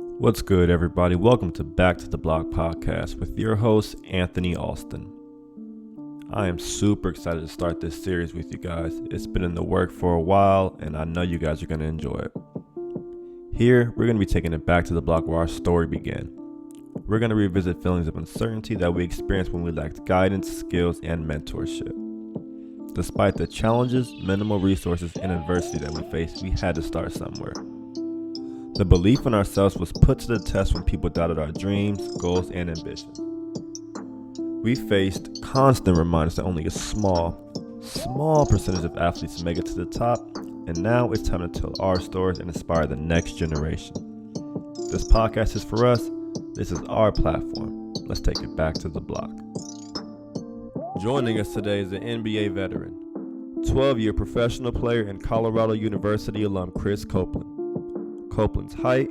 What's good, everybody? Welcome to Back to the Block podcast with your host, Anthony Alston. I am super excited to start this series with you guys. It's been in the work for a while, and I know you guys are going to enjoy it. Here, we're going to be taking it back to the block where our story began. We're going to revisit feelings of uncertainty that we experienced when we lacked guidance, skills, and mentorship. Despite the challenges, minimal resources, and adversity that we faced, we had to start somewhere. The belief in ourselves was put to the test when people doubted our dreams, goals, and ambitions. We faced constant reminders that only a small percentage of athletes make it to the top, and now it's time to tell our stories and inspire the next generation. This podcast is for us. This is our platform. Let's take it back to the block. Joining us today is an NBA veteran, 12-year professional player and Colorado University alum Chris Copeland. Copeland's height,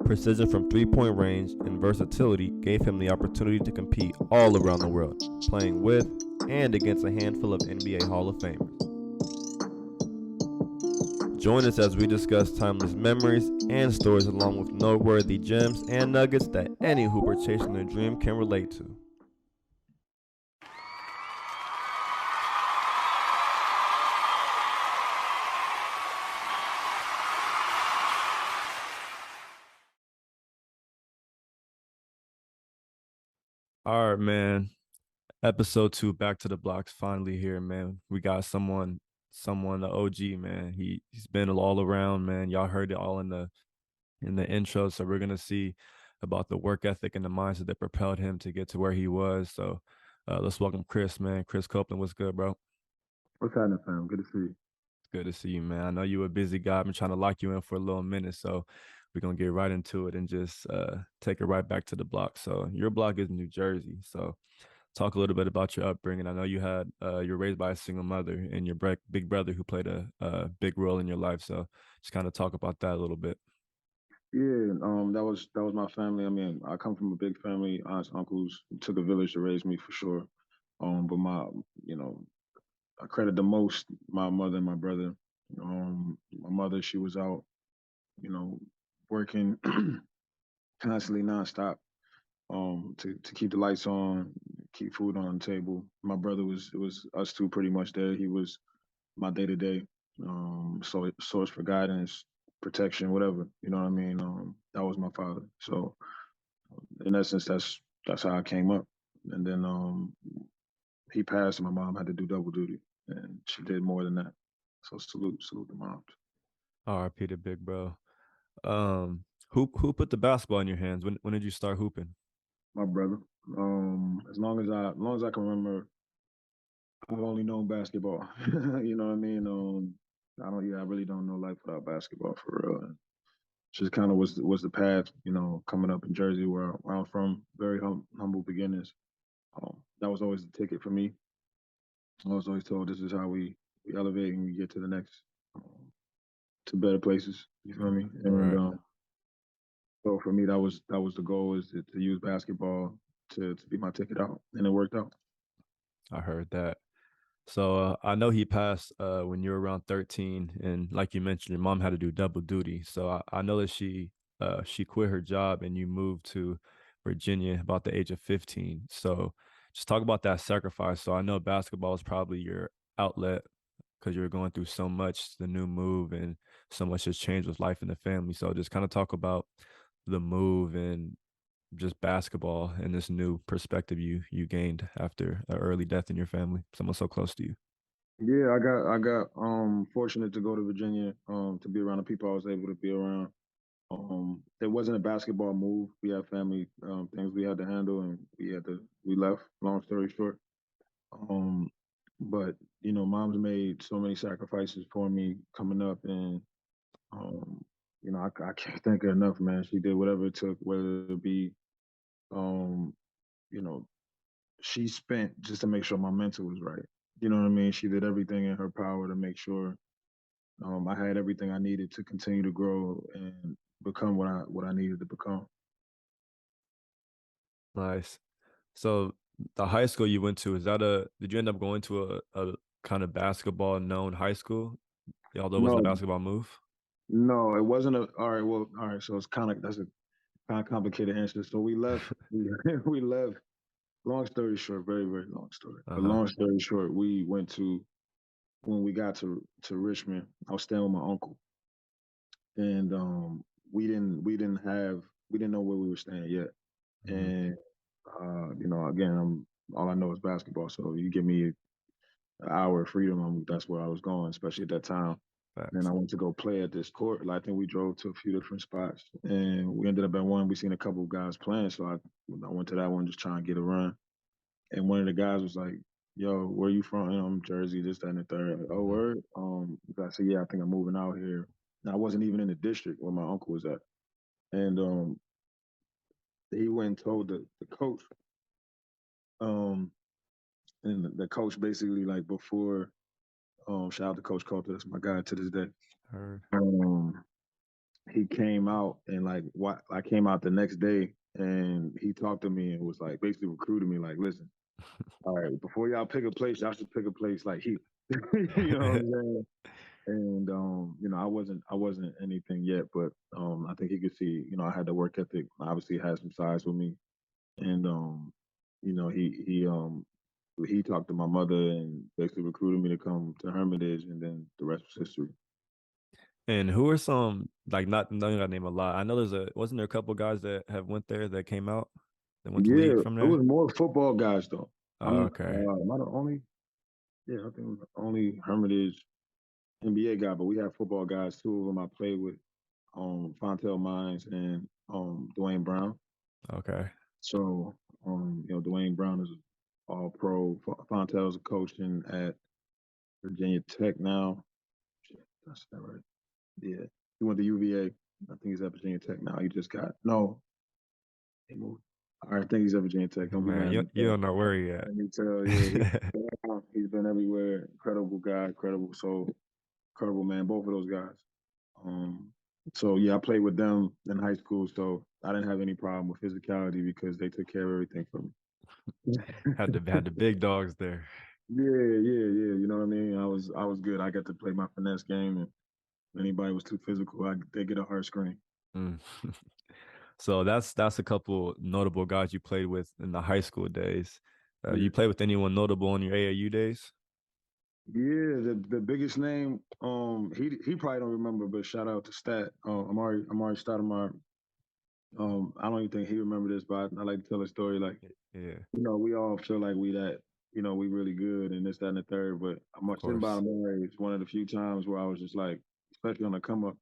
precision from three-point range, and versatility gave him the opportunity to compete all around the world, playing with and against a handful of NBA Hall of Famers. Join us as we discuss timeless memories and stories along with noteworthy gems and nuggets that any hooper chasing their dream can relate to. All right, man. Episode 2, Back to the Blocks, finally here, man. We got someone, the OG, man. He's been all around, man. Y'all heard it all in the intro, so we're gonna see about the work ethic and the mindset that propelled him to get to where he was. So let's welcome Chris, man. Chris Copeland, what's good, bro? What's happening, fam? Good to see you. Good to see you, man. I know you a busy guy. I've been trying to lock you in for a little minute, so we're gonna get right into it and just take it right back to the block. So your block is New Jersey. So talk a little bit about your upbringing. I know you had you're raised by a single mother and your big brother who played a big role in your life. So just kind of talk about that a little bit. Yeah, that was my family. I mean, I come from a big family, aunts, uncles. It took a village to raise me for sure. But you know, I credit the most my mother and my brother. My mother, she was out, you know, working constantly nonstop, to keep the lights on, keep food on the table. My brother was it was us two pretty much there. He was my day to day, so source for guidance, protection, whatever. You know what I mean? That was my father. So in essence, that's how I came up. And then he passed, and my mom had to do double duty, and she did more than that. So salute the moms. R.I.P. to big bro. Who put the basketball in your hands? When did you start hooping? My brother. As long as I can remember, I've only known basketball. You know what I mean? I really don't know life without basketball for real. Just kind of was the path, coming up in Jersey where I'm from. Very humble beginnings. That was always the ticket for me. I was always told this is how we elevate and we get to the next, to better places. You feel me? And Right. so for me, that was the goal, is to use basketball to be my ticket out, and it worked out. I heard that. So I know he passed when you were around 13, and like you mentioned, your mom had to do double duty. So I know that she quit her job and you moved to Virginia about the age of 15. So just talk about that sacrifice. So I know basketball is probably your outlet because you were going through so much, the new move, and so much has changed with life and the family. So just kind of talk about the move and just basketball and this new perspective you gained after an early death in your family, someone so close to you. Yeah, I got fortunate to go to Virginia, to be around the people I was able to be around. It wasn't a basketball move. We had family things we had to handle, and we left. Long story short, um, but mom's made so many sacrifices for me coming up, and um, I can't thank her enough, man. She did whatever it took, whether it be, um, you know, she spent just to make sure my mental was right. You know what I mean? She did everything in her power to make sure I had everything I needed to continue to grow and become what I needed to become. Nice. So the high school you went to, is that a did you end up going to a kind of basketball known high school? Although it wasn't a No, basketball move? no, it wasn't a. All right, well, all right. So it's kind of that's a kind of complicated answer. So we left. We left. Long story short, very very long story. But Uh-huh. long story short, we went to when we got to Richmond. I was staying with my uncle, and we didn't know where we were staying yet. Mm-hmm. And again, all I know is basketball. So you give me an hour of freedom, that's where I was going, especially at that time. And Facts. I went to go play at this court. Like, I think we drove to a few different spots, and we ended up at one. We seen a couple of guys playing, so I went to that one just trying to get a run. And one of the guys was like, "Yo, where you from?" And I'm Jersey, this, that, and the third. Like, oh, Mm-hmm. word. I said, "Yeah, I think I'm moving out here." And I wasn't even in the district where my uncle was at, and he went and told the coach, um, and the coach basically like before, shout out to Coach Coulter, that's my guy to this day. Heard. Um, he came out and like what I came out the next day and he talked to me and was like basically recruited me like, listen, all right, before y'all pick a place, y'all should pick a place like here. You know what I'm saying? And I wasn't anything yet, but I think he could see, I had the work ethic. Obviously had some size with me. And you know, he talked to my mother and basically recruited me to come to Hermitage and then the rest was history. And who are some like not gonna name a lot. I know wasn't there a couple guys that have went there that came out that went to Yeah, league from it there? was more football guys though. Oh, okay. Am I the only? Yeah, I think I'm the only Hermitage NBA guy, but we have football guys. Two of them I played with, Fontel Mines and Dwayne Brown. Okay. So, Dwayne Brown is all pro. Fontel's coaching at Virginia Tech now. Shit, that's that right. Yeah, he went to UVA. I think he's at Virginia Tech now. He just got no. He moved. All right, I think he's at Virginia Tech. Don't be Man, mad at you, me. you don't know where he at. Let me tell you, he's been everywhere. Incredible guy, incredible soul, incredible man. Both of those guys. Um, so yeah, I played with them in high school, so I didn't have any problem with physicality because they took care of everything for me. Had the big dogs there. Yeah, yeah, yeah. You know what I mean? I was good. I got to play my finesse game, and if anybody was too physical, they get a hard screen. Mm. So that's a couple notable guys you played with in the high school days. Yeah, You played with anyone notable in your AAU days? yeah. The biggest name, he probably don't remember, but shout out to Stat, Amari Stoudemire. I don't even think he remember this, but I like to tell a story. Like, Yeah, we all feel like we that, we really good and this, that, and the third. But I'm of sitting by course. Amari. It's one of the few times where I was just like, especially on the come up,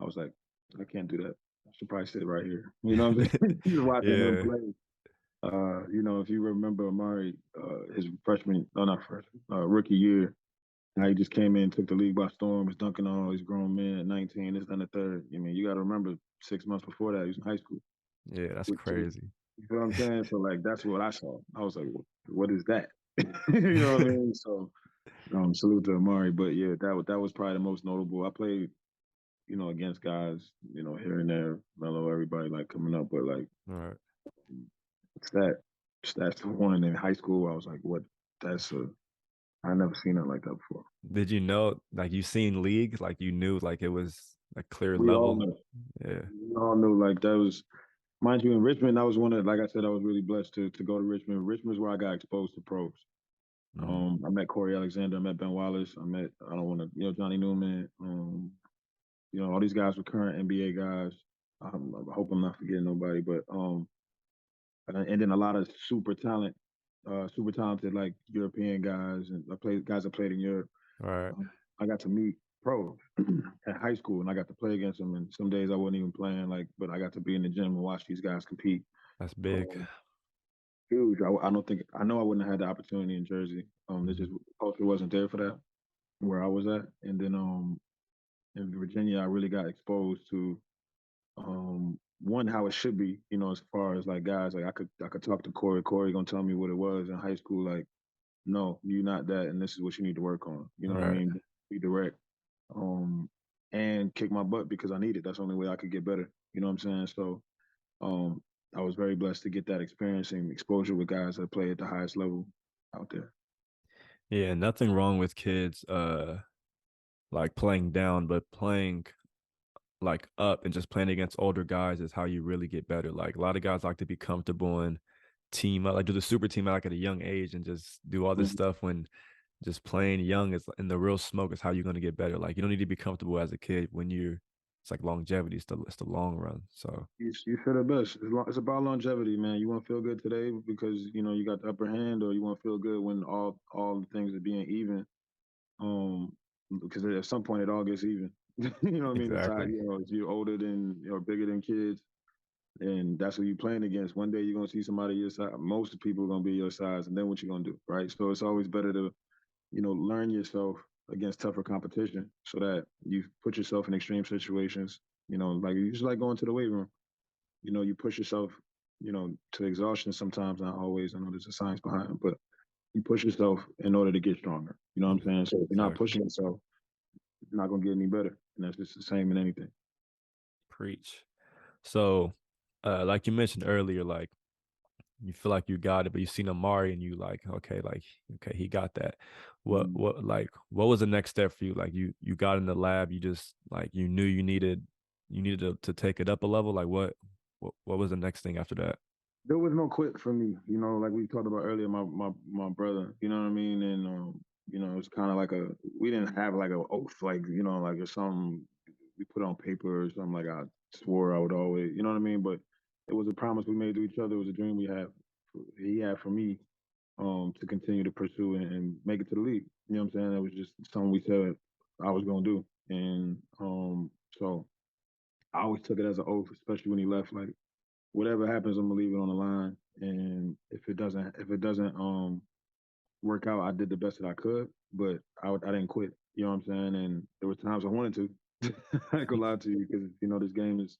I was like, I can't do that. I should probably sit right here. You know what I'm saying? Just watching him Yeah, play. If you remember Amari, his freshman, no, not freshman, rookie year, how he just came in, took the league by storm, was dunking on all these grown men at 19, this, that, and the third. I mean, you got to remember 6 months before that, he was in high school. yeah, that's Which is, crazy. you know what I'm saying? So, like, that's what I saw. I was like, what is that? You know what I mean? So, salute to Amari. But yeah, that was probably the most notable. I played, against guys, here and there, Mellow, everybody like coming up, but like, All right. stat, stats one in high school, I was like, what? That's a I never seen it like that before. Did you know, like you seen league, like you knew like it was a clear We all level? knew. Yeah. We all knew like that was, mind you, in Richmond, that was one of, like I said, I was really blessed to go to Richmond. Richmond is where I got exposed to pros. Mm, I met Corey Alexander, I met Ben Wallace, I don't want to, Johnny Newman, all these guys were current NBA guys. I hope I'm not forgetting nobody, but and then a lot of super talented like European guys and guys that played in Europe. all right. I got to meet pros at high school, and I got to play against them. And some days I wasn't even playing, like, but I got to be in the gym and watch these guys compete. That's big. Um, Huge. I don't think I know I wouldn't have had the opportunity in Jersey. This Mm, just culture wasn't there for that where I was at, and then in Virginia I really got exposed to one how it should be. As far as like guys, like I could talk to Corey. Corey gonna tell me what it was in high school. Like, no, you're not that, and this is what you need to work on. You know all what I right. mean? Be direct. um, and kick my butt because I need it. That's the only way I could get better. You know what I'm saying? So um, I was very blessed to get that experience and exposure with guys that play at the highest level out there. Yeah, nothing wrong with kids like playing down, but playing like up and just playing against older guys is how you really get better. Like a lot of guys like to be comfortable and team up, like do the super team like at a young age and just do all this Mhm. stuff when just playing young is in the real smoke is how you're going to get better. Like you don't need to be comfortable as a kid when you're it's like longevity, it's the long run. So You feel the best. It's about longevity, man. You want to feel good today because you got the upper hand, or you want to feel good when all the things are being even. Because at some point it all gets even. You know what I mean? The time, exactly. you're older than or bigger than kids, and that's who you're playing against. One day you're gonna see somebody your size. Most people are gonna be your size, and then what you gonna do, right? So it's always better to learn yourself against tougher competition so that you put yourself in extreme situations. Like you just like going to the weight room. You push yourself, to exhaustion sometimes, not always. I know there's a science behind it, but you push yourself in order to get stronger. You know what I'm saying? So if you're not Exactly. pushing yourself, you're not gonna get any better. And that's just the same in anything. Preach. So like you mentioned earlier, like you feel like you got it, but you seen Amari and you like, okay, he got that. Mhm. What was the next step for you? Like you got in the lab, you just like you knew you needed to take it up a level. Like what was the next thing after that? There was no quit for me, like we talked about earlier, my brother, you know what I mean? And it was kind of like we didn't have like a oath, like, like it's something we put on paper or something like I swore I would always, you know what I mean? But it was a promise we made to each other. It was a dream he had for me, to continue to pursue and make it to the league. You know what I'm saying? It was just something we said I was gonna do. And so I always took it as an oath, especially when he left, like whatever happens, I'm gonna leave it on the line. And if it doesn't work out, I did the best that I could, but I didn't quit. You know what I'm saying? And there were times I wanted to. I ain't gonna lie to you because this game is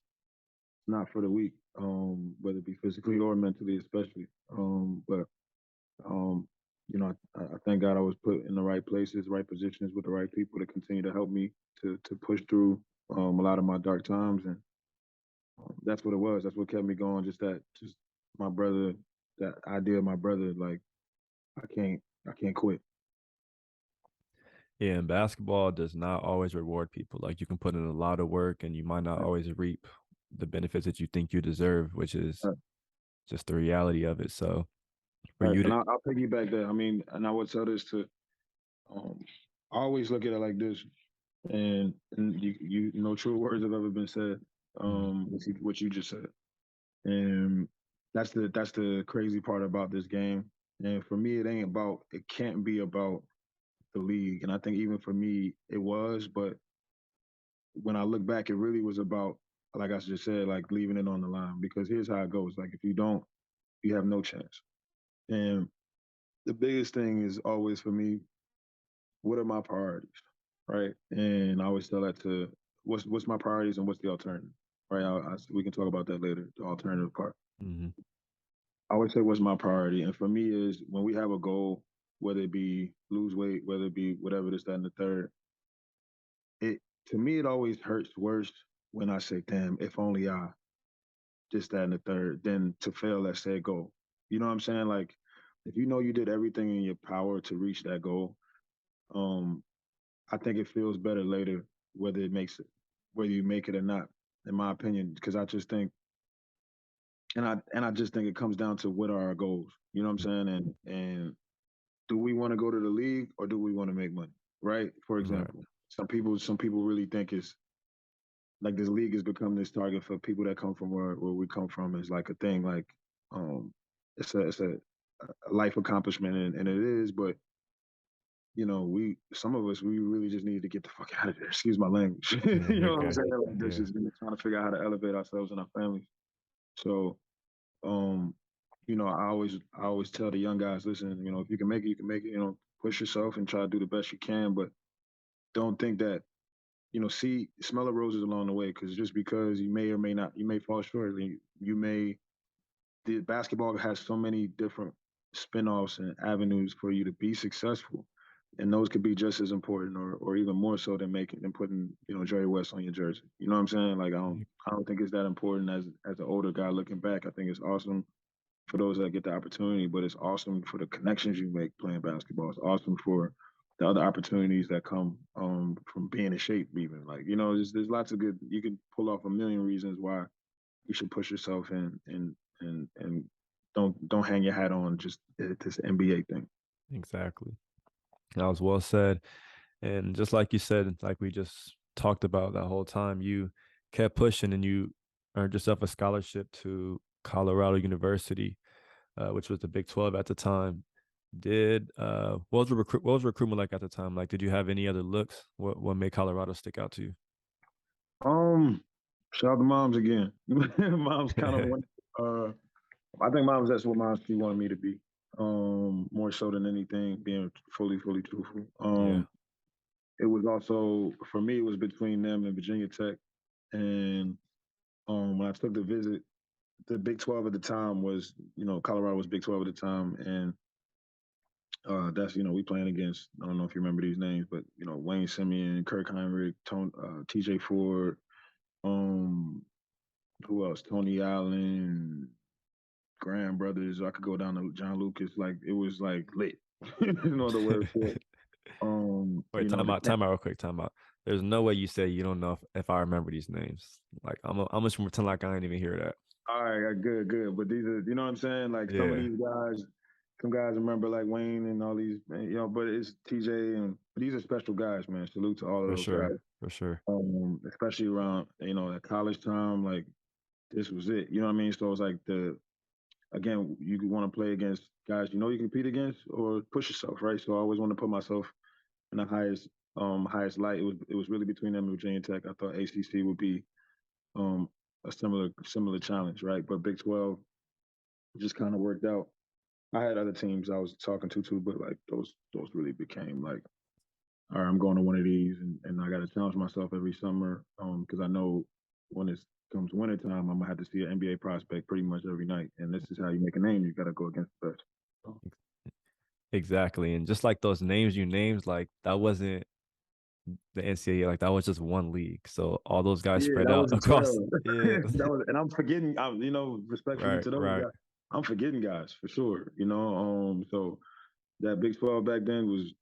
not for the weak, whether it be physically or mentally, especially. But um, I thank God I was put in the right places, right positions with the right people to continue to help me to push through a lot of my dark times. And that's what it was. That's what kept me going. Just my brother, that idea of my brother. Like I can't quit. Yeah, and basketball does not always reward people. Like you can put in a lot of work and you might not Right, always reap the benefits that you think you deserve, which is right, just the reality of it. So for right. you And to I'll piggyback that. I mean, and I would tell this to. Um, I always look at it like this, and you true words have ever been said. Mhm. What you just said, and that's the crazy part about this game. And for me, it can't be about the league. And I think even for me, it was, but when I look back, it really was about, like I just said, like leaving it on the line. Because here's how it goes: like if you don't, you have no chance. And the biggest thing is always for me, what are my priorities, right? And I always tell that to what's my priorities and what's the alternative, right? We can talk about that later, the alternative part. Mhm. I always say what's my priority, and for me is when we have a goal, whether it be lose weight, whether it be whatever this, that, and the third. It To me, it always hurts worse when I say, "Damn, if only I this, that, and the third," than to fail at said goal. You know what I'm saying? Like, if you know you did everything in your power to reach that goal, um, I think it feels better later whether it makes it, whether you make it or not. In my opinion, because I just think, and I just think it comes down to what are our goals. You know what I'm saying? And do we want to go to the league or do we want to make money? Right? For Right. example, some people really think it's like this league has become this target for people that come from where we come from is like a thing. Like um it's a life accomplishment, and it is, but we some of us we really just need to get the fuck out of there. Excuse my language. Yeah, You you're know what I'm good. saying? Like this Yeah. is trying to figure out how to elevate ourselves and our families. So um, I always tell the young guys, listen, if you can make it, you can make it, push yourself and try to do the best you can, but don't think that, smell the roses along the way, because just because you may or may not, you may fall short. The basketball has so many different spin-offs and avenues for you to be successful. And those could be just as important or even more so than putting, Jerry West on your jersey. You know what I'm saying? Like I don't think it's that important as an older guy looking back. I think it's awesome for those that get the opportunity, but it's awesome for the connections you make playing basketball. It's awesome for the other opportunities that come from being in shape. Even like there's lots of good. You could pull off a million reasons why you should push yourself and don't hang your hat on just this NBA thing. Exactly. That was well said. And just like you said, like we just talked about that whole time, you kept pushing and you earned yourself a scholarship to Colorado University, which was the Big 12 at the time. Did what was recruitment like at the time? Like, did you have any other looks? What made Colorado stick out to Um, Shout out to moms again. Mom's kind of one. Uh, I think mom's that's what mom's she wanted me to be. More so than anything, being fully truthful. you? Yeah. It was also for me. It was between them and Virginia Tech. And when I took the visit, the Big 12 at the time was, Colorado was Big 12 at the time, and that's we playing against. I don't know if you remember these names, but Wayne Simeon, Kirk Heinrich, T.J. Ford, um, who else? Tony Allen, Graham Brothers. I could go down to John Lucas. Like it was like lit. The word for it. Wait, The time out real quick, time out. There's no way you say you don't know if I remember these names. Like I'm just gonna pretend like I didn't even hear that. all right, good. But these are, what I'm saying? Like some of Yeah, these guys, some guys remember like Wayne and all these, but it's TJ and but these are special guys, man. Salute to all of for those sure, guys. for sure. Especially around, at college time, like this was it. You know what I mean? So it's like again, you want to play against guys you compete against or push yourself, right? So I always want to put myself in the highest light. It was really between them and Virginia Tech. I thought ACC would be um a similar challenge, right? But Big 12 just kind of worked out. I had other teams I was talking to too, but like those really became like, all right, I'm going to one of these, and I got to challenge myself every summer because I know when it comes wintertime, I'm gonna have to see an NBA prospect pretty much every night, and this is how you make a name. You got to go against the best. So, Exactly. And just like those names you named, like that wasn't the NCAA, like that was just one league. So all those guys yeah, spread that out was a across. 12. Yeah. And I'm forgetting. Respectfully Right, to those right. guys, I'm forgetting guys for sure. So that Big 12 back then was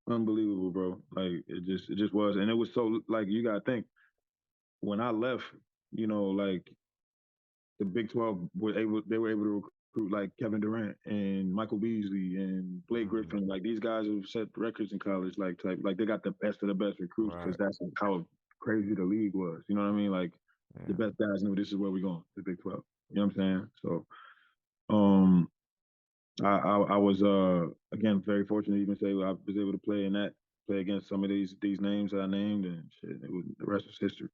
unbelievable, bro. Like it just was, and it was so like you gotta think when I left, like the Big 12 they were able to recruit like Kevin Durant and Michael Beasley and Blake Mhm. Griffin. Like these guys have set records in college. Like they got the best of the best recruits because Right. that's how crazy the league was. You know what I mean? Like the Yeah. best guys knew this is where we're going, the Big 12. You know what I'm saying? So um I was again very fortunate to even say I was able to play against some of these names that I named and shit. The rest was history.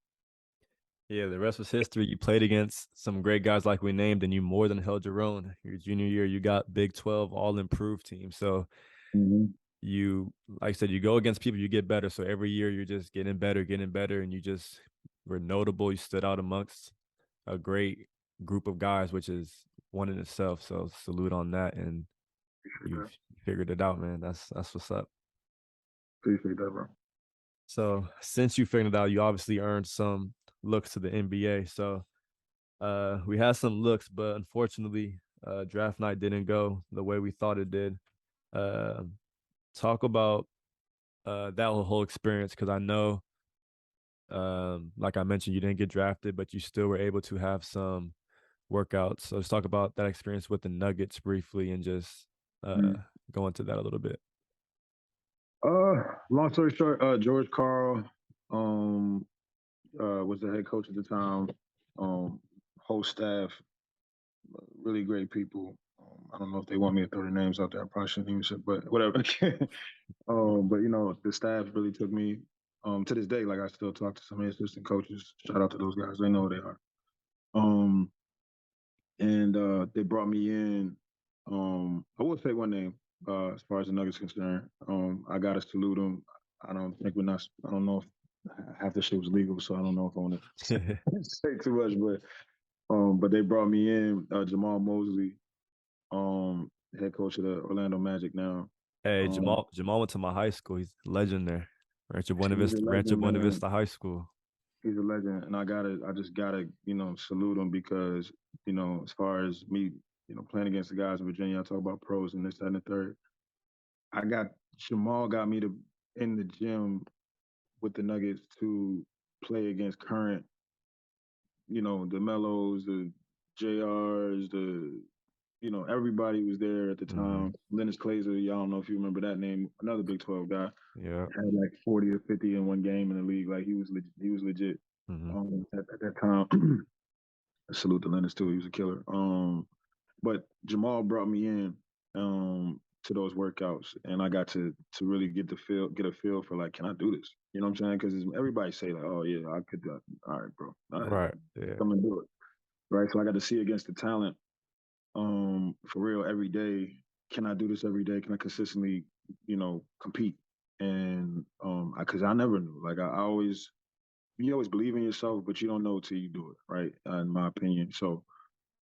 Yeah, the rest was history. You played against some great guys like we named, and you more than held your own. Your junior year, you got Big 12 all improved team. So Mm-hmm. you, like I said, you go against people, you get better. So every year you're just getting better, and you just were notable. You stood out amongst a great group of guys, which is one in itself. So salute on that. And Appreciate you that. figured it out, man. That's what's up. Appreciate that, bro. So since you figured it out, you obviously earned some looks to the NBA. So we had some looks, but unfortunately, draft night didn't go the way we thought it did. Uh, talk about that whole experience because I know, like I mentioned, you didn't get drafted, but you still were able to have some workouts. So let's talk about that experience with the Nuggets briefly and just Mm. go into that a little bit. Long story short, George Carl was the head coach at the time. Whole staff, really great people. I don't know if they want me to throw their names out there. I probably shouldn't even say, but whatever. But the staff really took me. To this day, like I still talk to some of the assistant coaches. Shout out to those guys. They know who they are. Um, and they brought me in. I will say one name as far as the Nuggets concerned. I gotta salute them. I don't think we're not. I don't know if half the shit was legal, so I don't know if I want to say too much. But they brought me in. Jamal Mosley, head coach of the Orlando Magic now. Hey, Um, Jamal went to my high school. He's a legend there. he's a Rancho legend, Buena man. Vista High School. He's a legend, and I just gotta, salute him because, as far as me, playing against the guys in Virginia, I talk about pros and this, that, and the third. I got Jamal got me to in the gym with the Nuggets to play against current, the Melos, the JRs, everybody was there at the Mm-hmm. time. Lennox Glazer, y'all don't know if you remember that name, another Big 12 guy, Yeah. had like 40 or 50 in one game in the league. Like he was legit. Mm-hmm. At that time, salute to Lennox too. He was a killer. But Jamal brought me in to those workouts, and I got to really get a feel for like, can I do this? You know what I'm saying? Because everybody say like, oh yeah, I could. All right, bro, all right, Right. Yeah. come and do it. Right. So I got to see against the talent, for real every day. Can I do this every day? Can I consistently, compete? And because I never knew. Like I always, you always believe in yourself, but you don't know till you do it. Right. In my opinion. So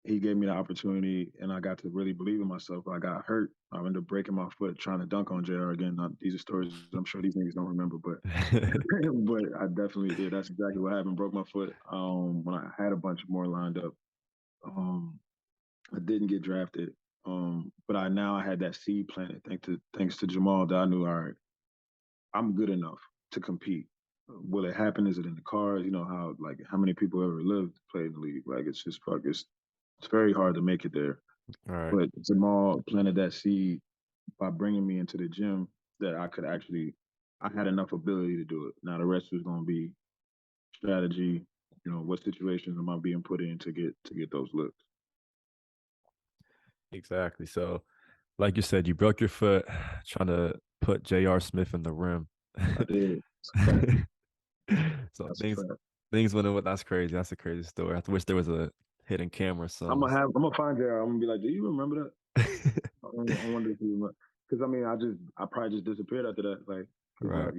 he gave me the opportunity and I got to really believe in myself. I got hurt. I ended up breaking my foot trying to dunk on JR again. These are stories I'm sure these niggas don't remember, but but I definitely did. That's exactly what happened. Broke my foot. When I had a bunch more lined up. Um, I didn't get drafted. But I had that seed planted thanks to Jamal that I knew, all right, I'm good enough to compete. Will it happen? Is it in the cards? You know how many people ever lived to play in the league? Like it's just it's very hard to make it there. All right. But Jamal planted that seed by bringing me into the gym that I could actually, I had enough ability to do it. Now the rest was going to be strategy. What situations am I being put in to get those looks? Exactly. So, like you said, you broke your foot trying to put J.R. Smith in the rim. I did. It's a fact. So That's a fact. things went in. That's crazy. That's a crazy story. I wish there was a hidden camera or something. I'm gonna find JR. I'm gonna be like, do you remember that? I wonder if you remember. Because I mean, I probably just disappeared after that. Like, because Right.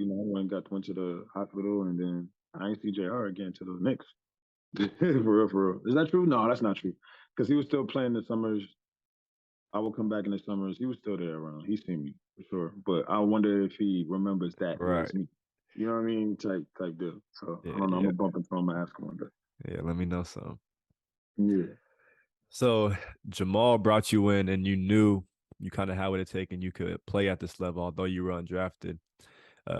went to the hospital and then I ain't see JR again to the Knicks. For real, for real. Is that true? No, that's not true. Because he was still playing the summers. I would come back in the summers. He was still there around. He seen me for sure. But I wonder if he remembers that it Right. was me. You know what I mean? Type deal. So I Yeah. don't know. I'm Yeah. gonna bump into him and ask him one day. Yeah. Let me know some. Yeah. So Jamal brought you in, and you knew you kind of had what it take, and you could play at this level, although you were undrafted.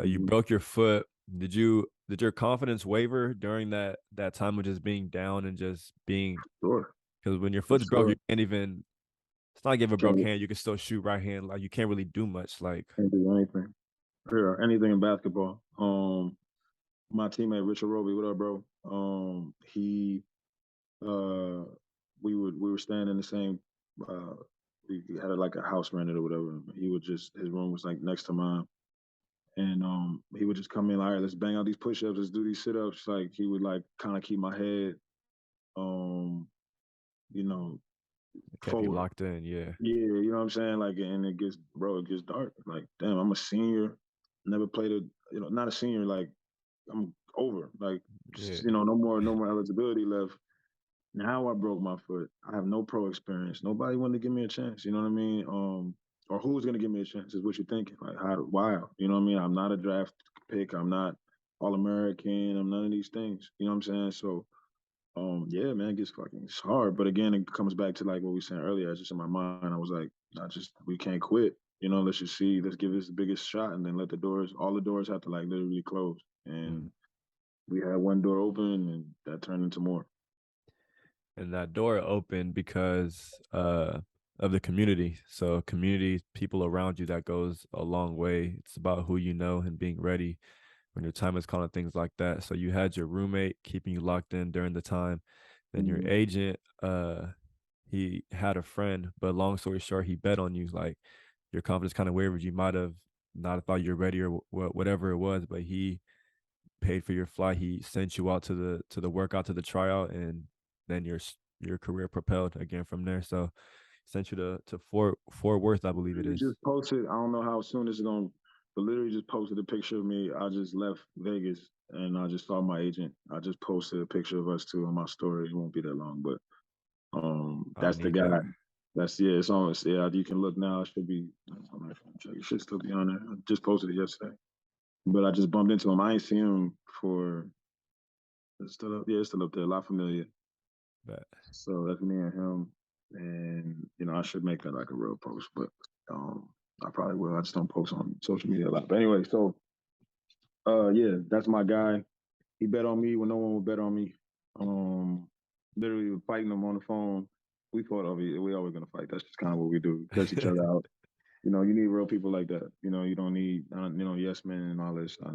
You Mm-hmm. broke your foot. Did your confidence waver during that time of just being down and just being, Sure. because when your For foot's broke, sure. you can't even. It's not like you have a broke Can't, hand. You can still shoot right hand. Like you can't really do much. Like can't do anything. Yeah, anything in basketball. My teammate Richard Roby, what up, bro? He uh we were staying in the same uh we had like a house rented or whatever. He would just his room was like next to mine. And he would just come in like, all right, let's bang out these push ups, let's do these sit ups. Like he would like kind of keep my head um, you know, it kept you forward. locked in. Yeah. Yeah, you know what I'm saying? Like and it gets dark. Like, damn, I'm a senior, never played not a senior, like I'm over. Like, Yeah. no more eligibility left. Now I broke my foot. I have no pro experience. Nobody wanted to give me a chance. You know what I mean? Or who's gonna give me a chance is what you're thinking. Like why? You know what I mean? I'm not a draft pick. I'm not all American. I'm none of these things. You know what I'm saying? So yeah, man, it gets fucking it's hard. But again, it comes back to like what we said earlier. It's just in my mind. I was like, we can't quit. Let's just see, let's give this the biggest shot and then let all the doors have to like literally close. Mm. And we had one door open and that turned into more. And that door opened because of the community. So community, people around you, that goes a long way. It's about who you know and being ready when your time is calling, things like that. So you had your roommate keeping you locked in during the time. Then your Mm-hmm. agent, he had a friend, but long story short, he bet on you. Like your confidence kind of wavered. You might have not thought you're ready or whatever it was, but he paid for your flight. He sent you out to the workout, to the tryout, and then your career propelled again from there. So sent you to Fort Worth, I believe it Literally is. just posted. I don't know how soon this is going, but literally just posted a picture of me. I just left Vegas and I just saw my agent. I just posted a picture of us two on my story. It won't be that long, but I that's the need guy. that. That's yeah. It's on. Yeah, you can look now. It should be. It should still be on there. I just posted it yesterday, but I just bumped into him. I ain't seen him for. It's still up. Yeah, it's still up there. La Familia. But So that's me and him, and I should make that like a real post, but I probably will. I just don't post on social media a lot. But anyway, so yeah, that's my guy. He bet on me when no one would bet on me. Um, literally fighting him on the phone. We fought over it. We always gonna fight. That's just kind of what we do. Cuss each other out. You need real people like that. You don't need, yes men and all this. I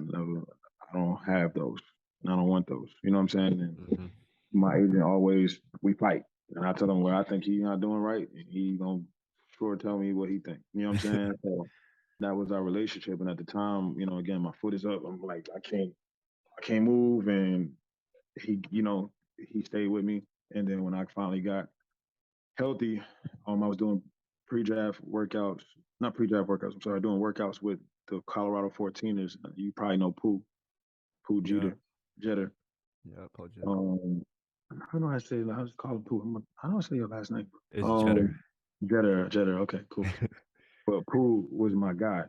don't have those. And I don't want those. You know what I'm saying? And Hmm. my agent always, we fight. And I tell him what I think he's not doing right, and he gonna sure tell me what he think. You know what I'm saying? So that was our relationship. And at the time, again, my foot is up. I'm like, I can't move, and he stayed with me. And then when I finally got healthy, I was doing pre-draft workouts, not pre-draft workouts. I'm sorry, doing workouts with the Colorado 14ers. You probably know Pooh Yeah. Jeter. Yeah. Paul Jeter. Um, how do I say? I just call him Pooh. I don't say your last name. It's Jeter. Um, Jeter. Okay, cool. But Pooh was my guy.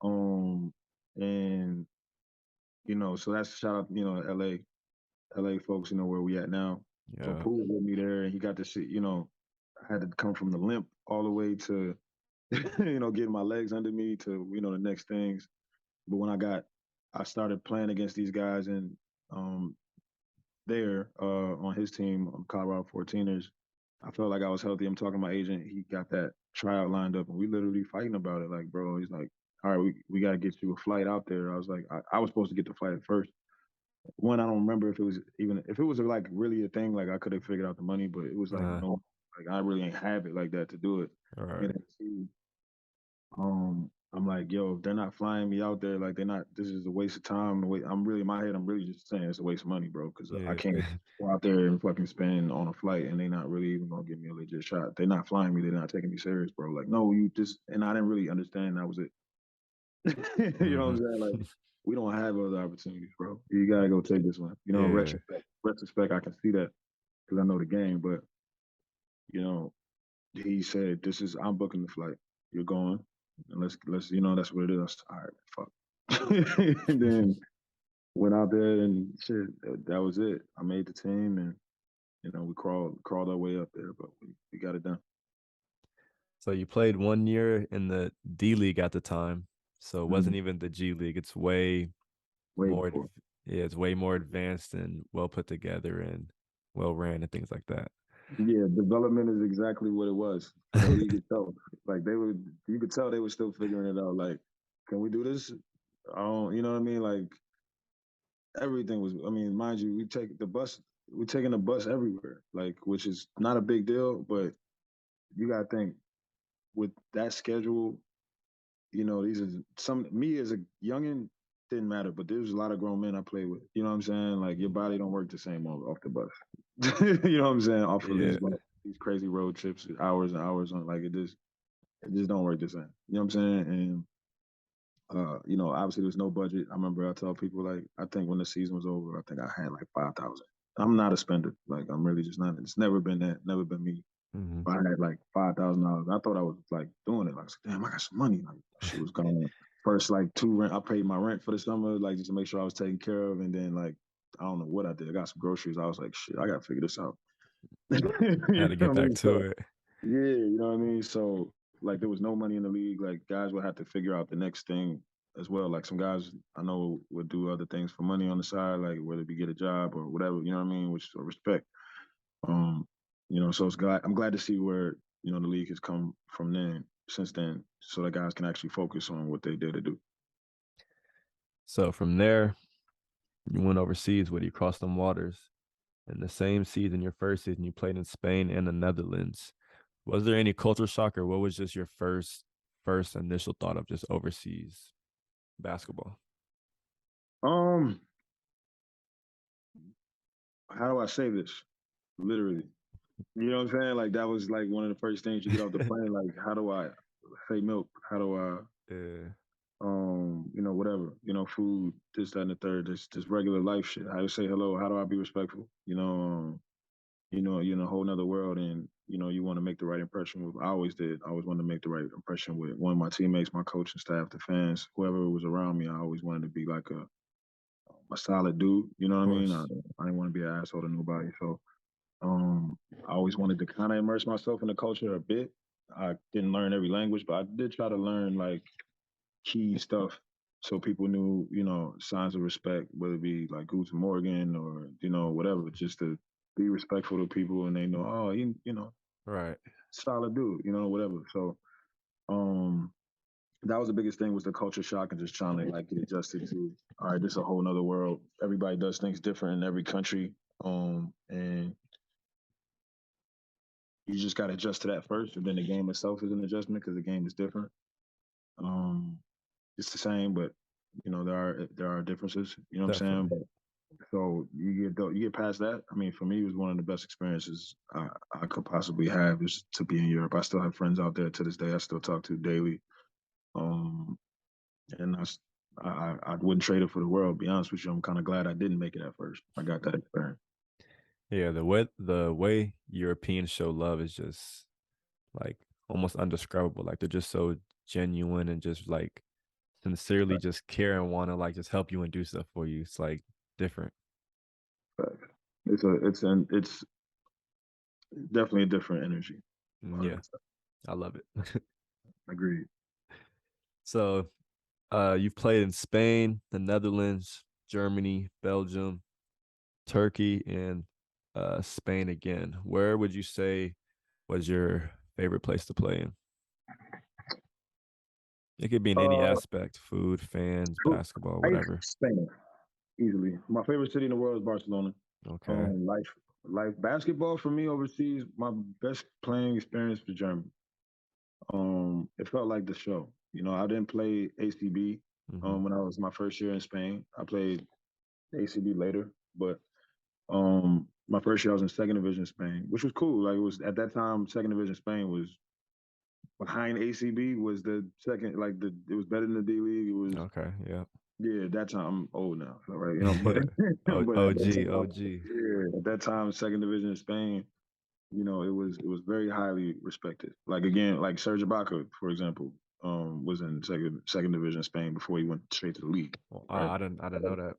And so that's a shout out, LA folks, where we at now. So Yeah. Pooh was with me there, and he got to see, I had to come from the limp all the way to, getting my legs under me to, the next things. But when I started playing against these guys and um, there on his team, on Colorado 14ers, I felt like I was healthy. I'm talking to my agent. He got that tryout lined up, and we literally fighting about it. Like, bro, he's like, all right, we got to get you a flight out there. I was like, I was supposed to get the flight at first. One, I don't remember if it was like really a thing, like I could have figured out the money, but it was like Uh, no, like I really ain't have it like that to do it. all And right. then two, I'm like, yo, if they're not flying me out there, like they're not. This is a waste of time. I'm really in my head. I'm really just saying it's a waste of money, bro, because I Yeah. can't go out there and fucking spend on a flight, and they're not really even gonna give me a legit shot. They're not flying me. They're not taking me serious, bro. Like, no, you just. And I didn't really understand that was it. You know what I'm Hmm. saying? Like, we don't have other opportunities, bro. You gotta go take this one. Yeah. Retrospect, I can see that because I know the game. But you know, he said, "This is I'm booking the flight. You're going, and let's that's what it is." All right, fuck. And then went out there and shit. That was it. I made the team, and we crawled our way up there, but we got it done. So you played 1 year in the D League at the time. So it wasn't Mm, even the G League. It's way way more, before. yeah, it's way more advanced and well put together and well ran and things like that. Yeah, development is exactly what it was for the league itself. Like you could tell they were still figuring it out. Like, can we do this? I don't, you know what I mean? Like everything was. I mean, mind you, we're taking the bus everywhere. Like, which is not a big deal, but you gotta think with that schedule. These are some me as a youngin didn't matter, but there was a lot of grown men I played with. You know what I'm saying? Like your body don't work the same off the bus. You know what I'm saying? Off of Yeah. these crazy road trips, hours and hours on like it just don't work the same. You know what I'm saying? And obviously there's no budget. I remember I tell people like I think when the season was over, I think I had like 5,000. I'm not a spender. Like I'm really just not. It's never been that. Never been me. Hmm. I had like $5,000. I thought I was like doing it. Like, damn, I got some money. Like, shit was going. First, like two rent. I paid my rent for the summer, like just to make sure I was taken care of. And then, like, I don't know what I did. I got some groceries. I was like, shit, I got to figure this out. Had You to know get what I back mean? to So, it. yeah, you know what I mean? So, like, there was no money in the league. Like, guys would have to figure out the next thing as well. Like, some guys I know would do other things for money on the side, like whether it be get a job or whatever. You know what I mean? Which I respect. Um, so I'm glad to see where the league has come from since then, so that guys can actually focus on what they did to do. So from there, you went overseas where you crossed them waters. In the same season, your first season, you played in Spain and the Netherlands. Was there any culture shock, or what was just your first initial thought of just overseas basketball? Um, how do I say this? Literally, you know what I'm saying? Like that was like one of the first things you get off the plane. Like, how do I say milk? How do I Yeah, whatever, food, this, that, and the third, just regular life shit. How to say hello? How do I be respectful? You're in a whole nother world, and you want to make the right impression with. I always did. I always wanted to make the right impression with one of my teammates, my coaching staff, the fans, whoever was around me. I always wanted to be like a solid dude. You know of what I mean? I, course. I didn't want to be an asshole to nobody. So um, I always wanted to kind of immerse myself in the culture a bit. I didn't learn every language, but I did try to learn like key stuff so people knew, signs of respect, whether it be like Guten Morgan or, whatever, just to be respectful to people and they know, oh, Right. solid dude, whatever. So um that was the biggest thing was the culture shock and just trying to like get adjusted to all right, this is a whole nother world. Everybody does things different in every country. And you just got to adjust to that first, and then the game itself is an adjustment because the game is different. Um, it's the same, but there are differences. You know what I'm saying? Definitely. But so you get past that. I mean, for me, it was one of the best experiences I could possibly have is to be in Europe. I still have friends out there to this day. I still talk to daily. Um, and I wouldn't trade it for the world. To be honest with you, I'm kind of glad I didn't make it at first. I got that experience. Yeah, the way Europeans show love is just like almost undescribable. Like they're just so genuine and just like sincerely just care and want to like just help you and do stuff for you. It's like different. It's definitely a different energy. Yeah, I love it. Agreed. So, you've played in Spain, the Netherlands, Germany, Belgium, Turkey, and Spain again. Where would you say was your favorite place to play in? It could be in any Uh, aspect, food, fans, basketball, whatever. Spain, easily. My favorite city in the world is Barcelona. Okay. Life basketball for me overseas. My best playing experience was Germany. It felt like the show. I didn't play ACB Hmm. when I was my first year in Spain. I played ACB later, but my first year I was in second division Spain, which was cool. Like it was at that time, second division Spain was behind ACB was the second. Like it was better than the D League. It was Okay. Yeah. yeah. At that time I'm old now, so, right? But Yeah. but at that OG, time, OG. yeah, at that time, second division in Spain, it was very highly respected. Like again, like Serge Ibaka, for example, was in second division in Spain before he went straight to the league, Well, right? I didn't know that.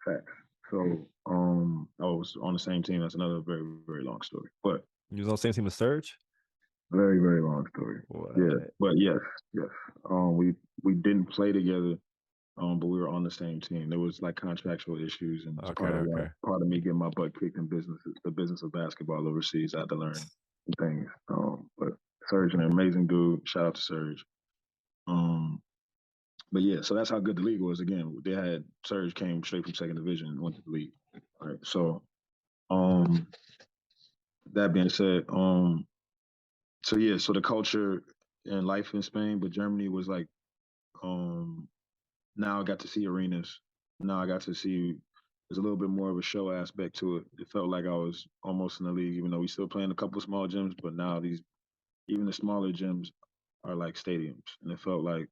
Fact. So I was on the same team. That's another very, very long story. But You was on the same team as Surge? very, very long story. Yeah. What? But yes, yes. We didn't play together, but we were on the same team. There was like contractual issues, and it's Okay, part of why okay. part of me getting my butt kicked in the business of basketball overseas. I had to learn things. But Serge, an amazing dude. Shout out to Serge. Um, but yeah, so that's how good the league was. Again, they had Serge came straight from second division and went to the league. All right. So um, that being said, so yeah, so the culture and life in Spain, but Germany was like, um, now I got to see arenas. Now I got to see there's a little bit more of a show aspect to it. It felt like I was almost in the league, even though we still playing a couple of small gyms, but now even the smaller gyms are like stadiums, and it felt like,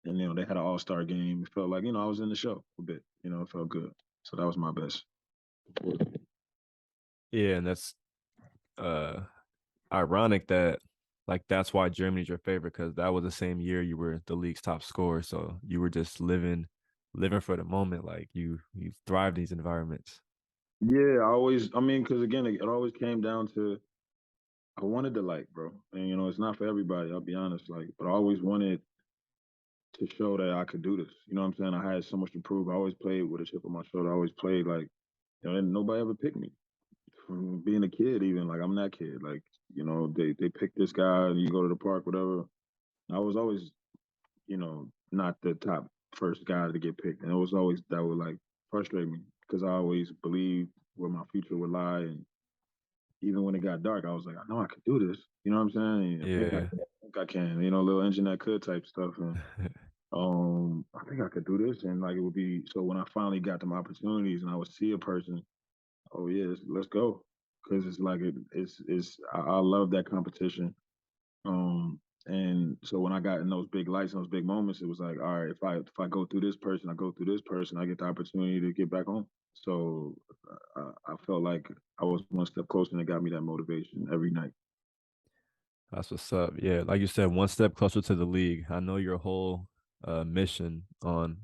and they had an all-star game. It felt like I was in the show a bit. It felt good. So that was my best. Yeah, and that's uh ironic that like that's why Germany's your favorite because that was the same year you were the league's top scorer. So you were just living for the moment. Like you thrive in these environments. Yeah, I mean, because again, it always came down to I wanted to like, bro, and it's not for everybody. I'll be honest, like, but I always wanted to show that I could do this. You know what I'm saying? I had so much to prove. I always played with a chip on my shoulder. I always played like, and nobody ever picked me from being a kid. Even like I'm that kid. Like, they picked this guy, and you go to the park, whatever. I was always, not the top first guy to get picked, and it was always that would like frustrate me because I always believed where my future would lie, and even when it got dark, I was like, I know I could do this. You know what I'm saying? Yeah. I think I can. Little engine that could type stuff, and I think I could do this, and like it would be. So when I finally got them opportunities, and I would see a person, oh yeah, let's go, because it's like I love that competition. And so when I got in those big lights, and those big moments, it was like, all right, if I go through this person, I go through this person, I get the opportunity to get back home. So I felt like I was one step closer, and it got me that motivation every night. That's what's up. Yeah, like you said, one step closer to the league. I know your whole mission on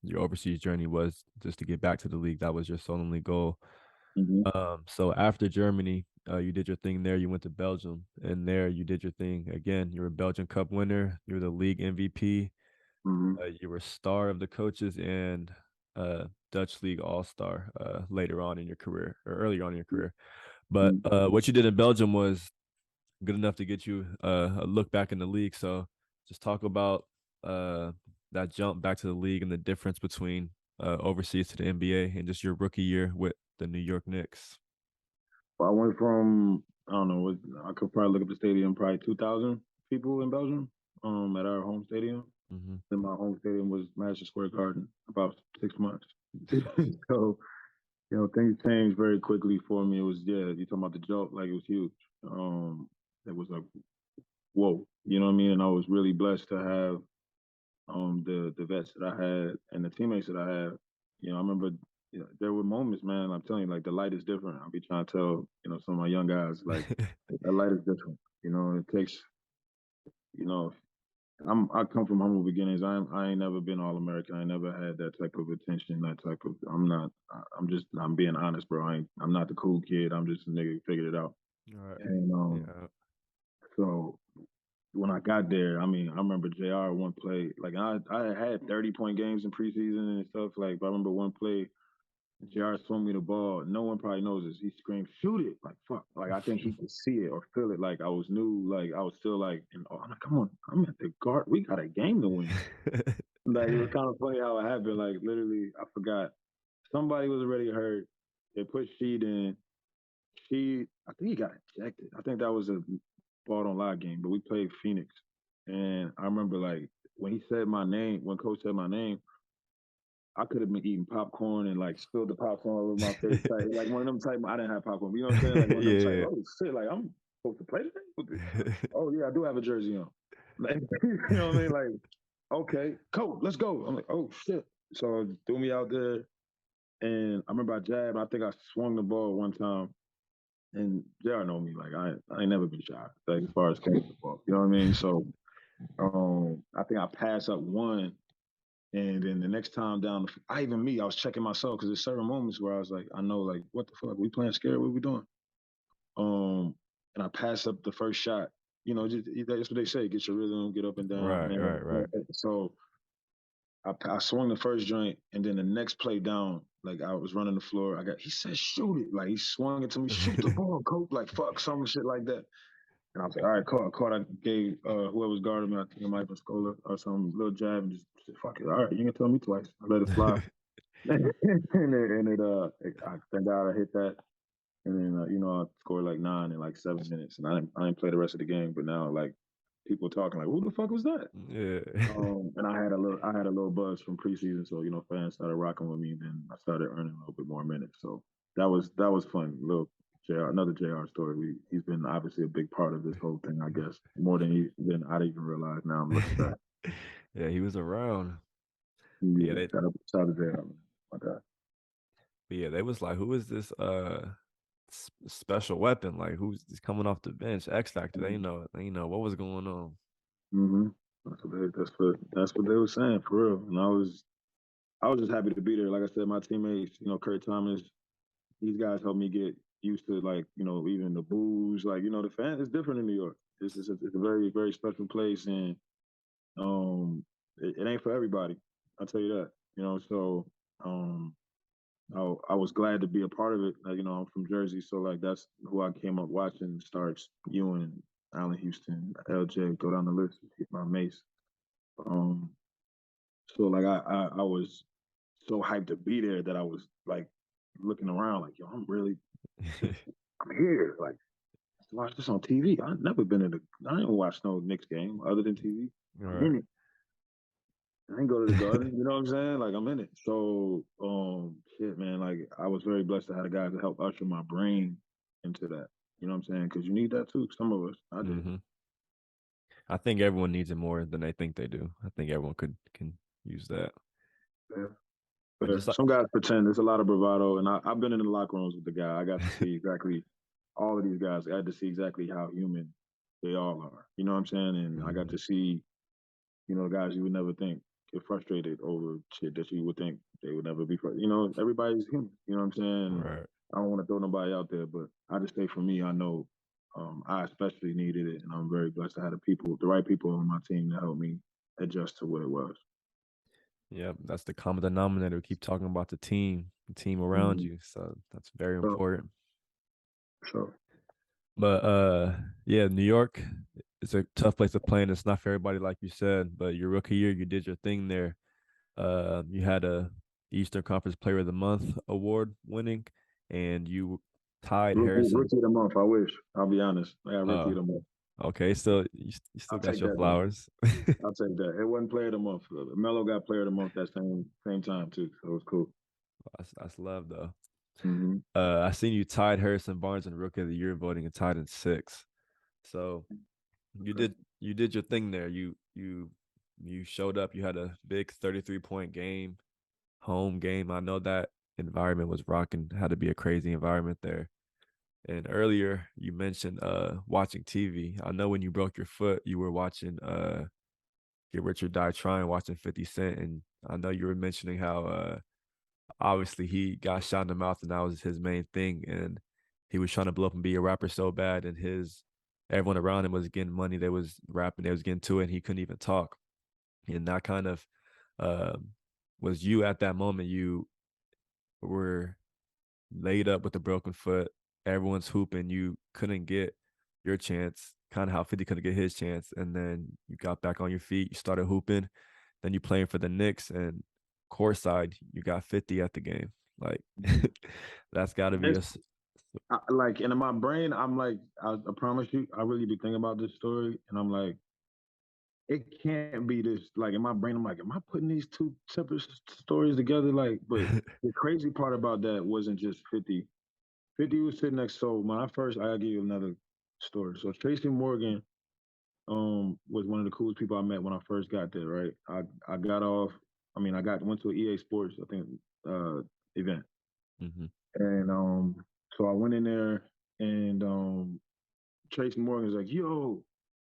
your overseas journey was just to get back to the league. That was your sole only goal. Mm-hmm. So after Germany, you did your thing there. You went to Belgium, and there you did your thing again. You were a Belgian Cup winner. You were the league MVP. Mm-hmm. You were star of the coaches and Dutch League All Star later on in your career or earlier on in your career. But Mm-hmm. what you did in Belgium was good enough to get you a look back in the league. So just talk about uh, that jump back to the league and the difference between overseas to the NBA and just your rookie year with the New York Knicks. I went from I don't know. I could probably look up the stadium. Probably 2,000 people in Belgium. At our home stadium. Mm-hmm. Then my home stadium was Madison Square Garden. About 6 months. So things changed very quickly for me. It was you talking about the joke, like it was huge. It was like whoa, you know what I mean? And I was really blessed to have the vets that I had and the teammates that I had. I remember there were moments, man. I'm telling you, like the light is different. I'll be trying to tell some of my young guys like that light is different. It takes you know I come from humble beginnings. I ain't never been all American. I ain't never had that type of attention. That type of I'm not. I'm being honest, bro. I'm not the cool kid. I'm just a nigga who figured it out. All right. And Yeah. so when I got there, I mean, I remember JR one play, like I had 30-point games in preseason and stuff. Like, but I remember one play, JR swung me the ball. No one probably knows this. He screamed, "Shoot it!" Like fuck. Like I think he could see it or feel it. Like I was new. Like I was still like, I'm like, come on, I'm at the guard. We got a game to win. Like it was kind of funny how it happened. Like literally, I forgot. Somebody was already hurt. They put Sheed in. I think he got ejected. I think that was a ball on live game, but we played Phoenix. And I remember like when he said my name, when coach said my name, I could have been eating popcorn and like spilled the popcorn all over my face. Like one of them type, I didn't have popcorn. You know what I'm saying? Like one of them type, Yeah. oh shit, like I'm supposed to play today? Oh yeah, I do have a jersey on. Like, you know what I mean? Like, okay, coach, let's go. I'm like, oh shit. So threw me out there. And I remember I jabbed. I think I swung the ball one time. And JR know me, like I ain't never been shy, like as far as catching the ball. You know what I mean? So I think I passed up one, and then the next time down, I was checking myself because there's certain moments where I was like, I know, like, what the fuck, we playing scared? What we doing? And I passed up the first shot. That's what they say: get your rhythm, get up and down, Right, man. right, right. So I swung the first joint, and then the next play down, like I was running the floor. He said, shoot it. Like he swung it to me, shoot the ball, coach. Like fuck, some shit like that. And I was like, all right, caught. I gave whoever was guarding me, I think it might have been Scola or some little jab and just said, fuck it. All right, you ain't gonna tell me twice. I let it fly. I thank God I hit that. And then, I scored like 9 in like 7 minutes. And I didn't play the rest of the game. But now, like, people talking like, who the fuck was that? Yeah. And I had a little buzz from preseason, so fans started rocking with me, and then I started earning a little bit more minutes. So that was fun. Little another JR story. He's been obviously a big part of this whole thing, I guess, more than I'd even realize. Now I'm looking back. Yeah, he was around. But yeah, Yeah, they shout out to JR. My God. but yeah, they was like, who is this special weapon? Like who's coming off the bench? X Factor. They know what was going on. Mm-hmm. That's what they were saying for real. And I was just happy to be there. Like I said, my teammates, Kurt Thomas, these guys helped me get used to like even the booze, like the fan is different in New York. It's a very very special place, and it ain't for everybody. I'll tell you that. So um, I was glad to be a part of it. Like, I'm from Jersey, so like that's who I came up watching. Starks, Ewan, Allen Houston, LJ, go down the list. My mace. Um, so like I was so hyped to be there that I was like looking around like, yo, I'm here. Like, let's watch this on TV. I've never been I didn't watch no Knicks game other than TV. All I'm right. in it. I didn't go to the garden. You know what I'm saying? Like I'm in it. So, shit, man. Like I was very blessed to have the guys to help usher my brain into that. You know what I'm saying? Because you need that too. Some of us, I did. Mm-hmm. I think everyone needs it more than they think they do. I think everyone can use that. Yeah. But Yeah. just like Some guys pretend. There's a lot of bravado, and I've been in the locker rooms with the guy. I got to see exactly all of these guys. I had to see exactly how human they all are. You know what I'm saying? And I got Mhm. to see, guys you would never think get frustrated over shit that you would think they would never be frustrated. Everybody's human. You know what I'm saying? Right. I don't want to throw nobody out there, but I just say for me, I know I especially needed it, and I'm very blessed to have the right people on my team to help me adjust to what it was. Yeah, that's the common denominator. We keep talking about the team around Mm-hmm. you. So that's very So, important. so But yeah, New York is a tough place to play, and it's not for everybody, like you said. But your rookie year, you did your thing there. You had a Eastern Conference Player of the Month award winning, and you tied Harrison. rookie of the month. I wish. I'll be honest. I got rookie Uh, of the month. okay, so you still I'll got take your that though. flowers. I'll take that. It wasn't player of the month. Melo got player of the month that same time too. So it was cool. That's love though. Mm-hmm. I seen you tied Harrison Barnes in Rookie of the Year voting and tied in six. So Okay. you did your thing there. You showed up. You had a big 33-point game, home game. I know that environment was rocking. Had to be a crazy environment there. And earlier you mentioned watching TV. I know when you broke your foot, you were watching Get Rich or Die Trying, watching 50 Cent, and I know you were mentioning how obviously he got shot in the mouth and that was his main thing, and he was trying to blow up and be a rapper so bad, and his everyone around him was getting money, they was rapping, they was getting to it, and he couldn't even talk. And that kind of um was you at that moment. You were laid up with a broken foot, everyone's hooping, you couldn't get your chance, kind of how 50 couldn't get his chance, and then you got back on your feet, you started hooping, then you playing for the Knicks, and courtside you got 50 at the game. Like that's got to be a It's like, and in my brain, I'm like, I promise you, I really be thinking about this story, and I'm like, it can't be this. Like in my brain, I'm like, am I putting these two separate stories together? Like, but the crazy part about that wasn't just 50. 50 was sitting next. So when I first, I gotta give you another story. So Tracy Morgan, was one of the coolest people I met when I first got there. Right, I got off. I mean, went to an EA Sports, I think, event, Mhm. and so I went in there, and Tracy Morgan was like, "Yo,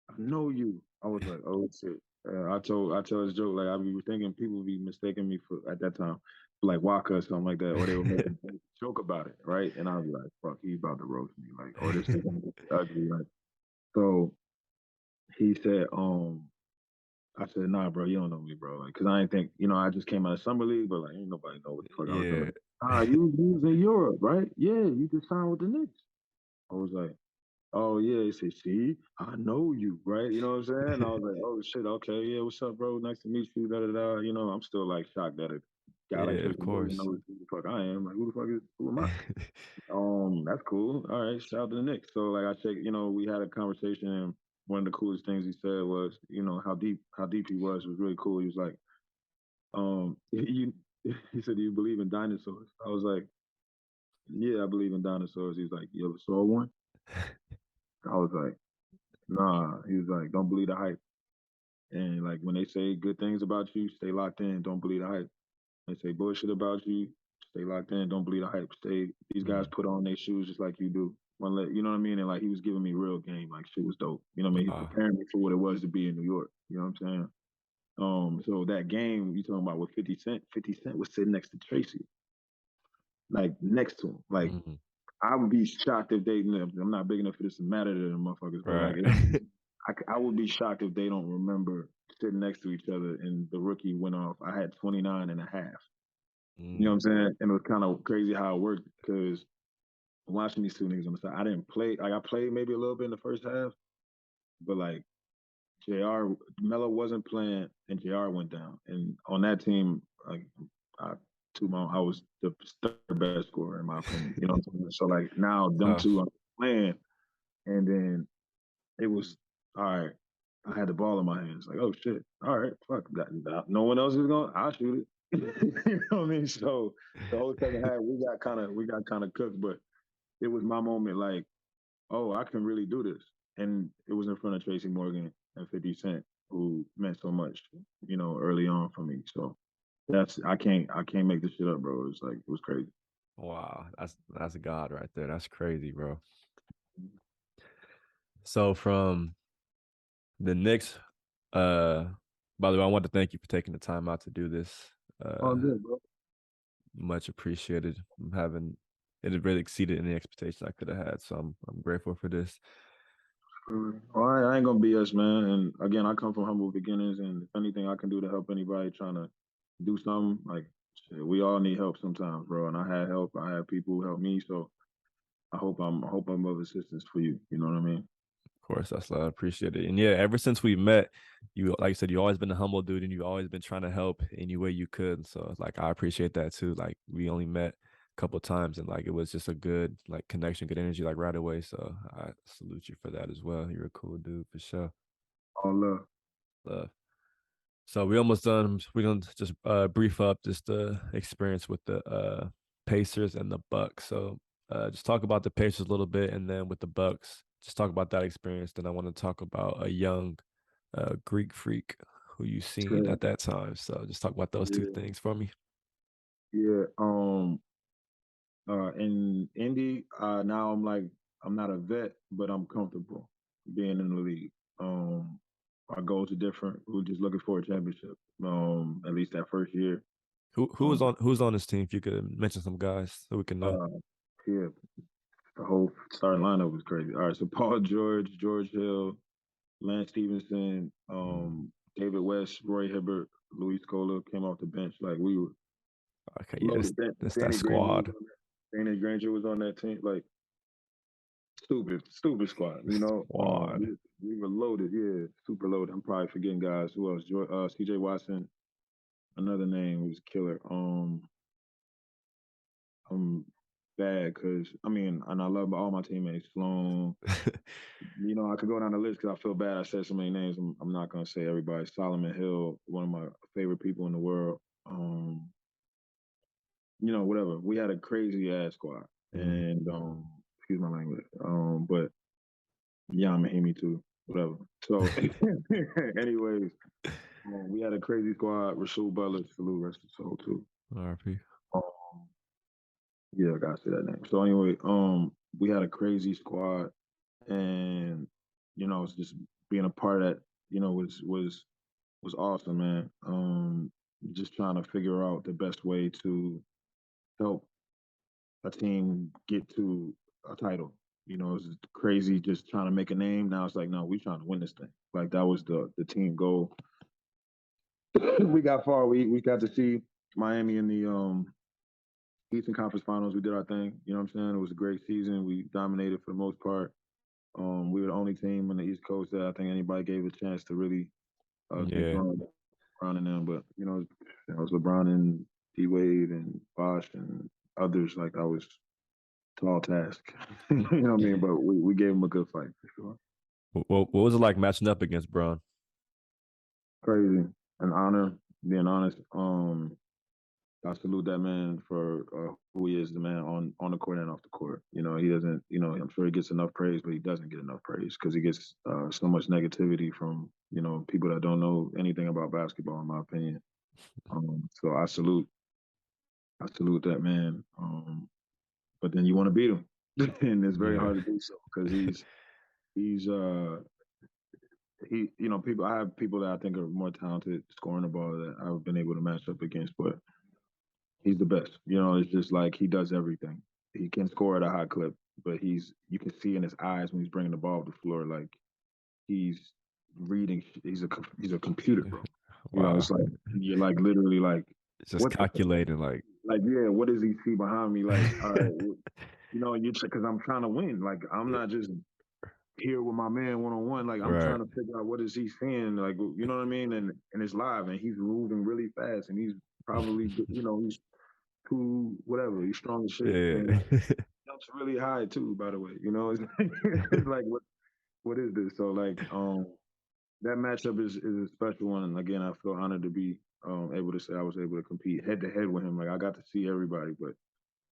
I know you." I was like, "Oh shit." I tell this joke like I be thinking people would be mistaking me for at that time for like Waka or something like that, or they would make a joke about it, right? And I'd be like, "Fuck, he's about to roast me," like, or this is ugly, right? So he said, I said, "Nah, bro, you don't know me, bro, like, cause I ain't think, I just came out of summer league, but like, ain't nobody know what the fuck I was Yeah. doing." Ah, you was in Europe, right? Yeah, you just signed with the Knicks. I was like, "Oh yeah," he said, "See, I know you, right?" You know what I'm saying? I was like, "Oh shit, okay, yeah, what's up, bro? Nice to meet you." Da da da. I'm still like shocked that a guy like Yeah, of Tracy Morgan course. knows who the fuck I am. Like, who am I? That's cool. All right, shout out to the Knicks. So like, I check, we had a conversation, and one of the coolest things he said was, how deep he was really cool. He was like, you, he said, "Do you believe in dinosaurs?" I was like, "Yeah, I believe in dinosaurs." He was like, "You ever saw one?" I was like, "Nah." He was like, "Don't believe the hype." And like when they say good things about you, stay locked in. Don't believe the hype. They say bullshit about you, stay locked in. Don't believe the hype. These guys Mm. put on their shoes just like you do. You know what I mean? And like he was giving me real game. Like shit was dope. You know what I mean? He's Uh, preparing me for what it was to be in New York. You know what I'm saying? So that game you talking about with 50 Cent, 50 Cent was sitting next to Tracy, like next to him. Like mhm. I would be shocked if they. I'm not big enough for this to matter to them motherfuckers, but like Right. I would be shocked if they don't remember sitting next to each other and the rookie went off. I had 29 and a half. You know what I'm Mm. saying? And it was kind of crazy how it worked because watching these two niggas on the side, I didn't play. Like I played maybe a little bit in the first half, but like Jr. Melo wasn't playing and Jr. went down. And on that team, like I, I was the third best scorer in my opinion. You know what I'm saying? So like now them two Tough. are playing, and then it was all right. I had the ball in my hands. Like, oh shit. All right, fuck that. No one else is going. I'll shoot it. You know what I mean? So the whole second half, we got kind of cooked, but it was my moment. Like, oh, I can really do this, and it was in front of Tracy Morgan and 50 Cent, who meant so much, early on for me. So I can't make this shit up, bro. It's like it was crazy. Wow, that's God right there. That's crazy, bro. So from the Knicks, uh, by the way, I want to thank you for taking the time out to do this. All good, bro. Much appreciated. I'm having it really exceeded any expectation I could have had. So I'm grateful for this. All right, I ain't gonna BS, man. And again, I come from humble beginnings, and if anything I can do to help anybody trying to do something, like shit, we all need help sometimes, bro. And I had help. I had people who helped me, so I hope I'm of assistance for you. You know what I mean? Of course, that's I appreciate it. And yeah, ever since we met, you like I said, you always been a humble dude, and you've always been trying to help any way you could. So like I appreciate that too. Like we only met a couple of times, and like it was just a good like connection, good energy, like right away. So I salute you for that as well. You're a cool dude for sure. All love. Uh, so we almost done. We're gonna just brief up just the experience with the Pacers and the Bucks. So just talk about the Pacers a little bit, and then with the Bucks, just talk about that experience. Then I want to talk about a young Greek freak who you seen Yeah, at that time. So just talk about those two yeah, things for me. yeah. In Indy, now I'm like I'm not a vet, but I'm comfortable being in the league. Our goals are different. We're just looking for a championship. At least that first year. Um, Who's on this team? If you could mention some guys so we can know. uh, yeah, the whole starting lineup was crazy. All right, so Paul George, George Hill, Lance Stevenson, David West, Roy Hibbert, Luis Scola came off the bench. Like we were Okay, yeah, loaded. that's that Danny Granger was squad. on that. Danny Granger was on that team. Like stupid squad. You know, Squad. we were loaded. Yeah, super loaded. I'm probably forgetting guys. Who else? C.J. Watson. Another name was killer. I'm bad because I mean, and I love all my teammates. Sloan. You know, I could go down the list because I feel bad. I said so many names. I'm not gonna say everybody. Solomon Hill, one of my favorite people in the world. You know, whatever. We had a crazy ass squad, Mhm. and excuse my language. But yeah, I'm Mahimi too. Whatever. So, anyways, we had a crazy squad. Rasul Butler, salute, rest his soul too. RP. Um, yeah, I gotta say that name. So anyway, we had a crazy squad, and you know, it's just being a part of that. You know, was awesome, man. Just trying to figure out the best way to help a team get to a title. You know, it's crazy just trying to make a name. Now it's like, no, we trying to win this thing. Like that was the team goal. We got far. We got to see Miami in the Eastern Conference Finals. We did our thing. You know what I'm saying? It was a great season. We dominated for the most part. We were the only team on the East Coast that I think anybody gave a chance to really Yeah. dethrone LeBron and them. But you know, it was LeBron and D Wade and Bosh and others. Like I was tall task. You know what I mean? But we gave him a good fight for sure. What was it like matching up against Braun? Crazy. An honor, being honest. I salute that man for who he is, the man on the court and off the court. You know, he doesn't. You know, I'm sure he gets enough praise, but he doesn't get enough praise because he gets so much negativity from people that don't know anything about basketball, in my opinion. So I salute that man. But then you want to beat him, and it's very Yeah. hard to do so because he's people. I have people that I think are more talented scoring the ball that I've been able to match up against, but he's the best. You know, it's just like he does everything. He can score at a high clip, but you can see in his eyes when he's bringing the ball to the floor, like he's reading. He's a computer, bro. You know, it's Wow. like you're like literally like, It's just what the calculating, like like yeah, what does he see behind me? Like, all right, you because I'm trying to win. Like I'm not just here with my man one on one. Like I'm right. trying to figure out what is he seeing. Like you know what I mean? And it's live, and he's moving really fast, and he's probably he's too whatever. He's strong as shit, Yeah. and jumps really high too. By the way, it's like what is this? So like that matchup is a special one, and again, I feel honored to be able to say I was able to compete head to head with him. Like I got to see everybody, but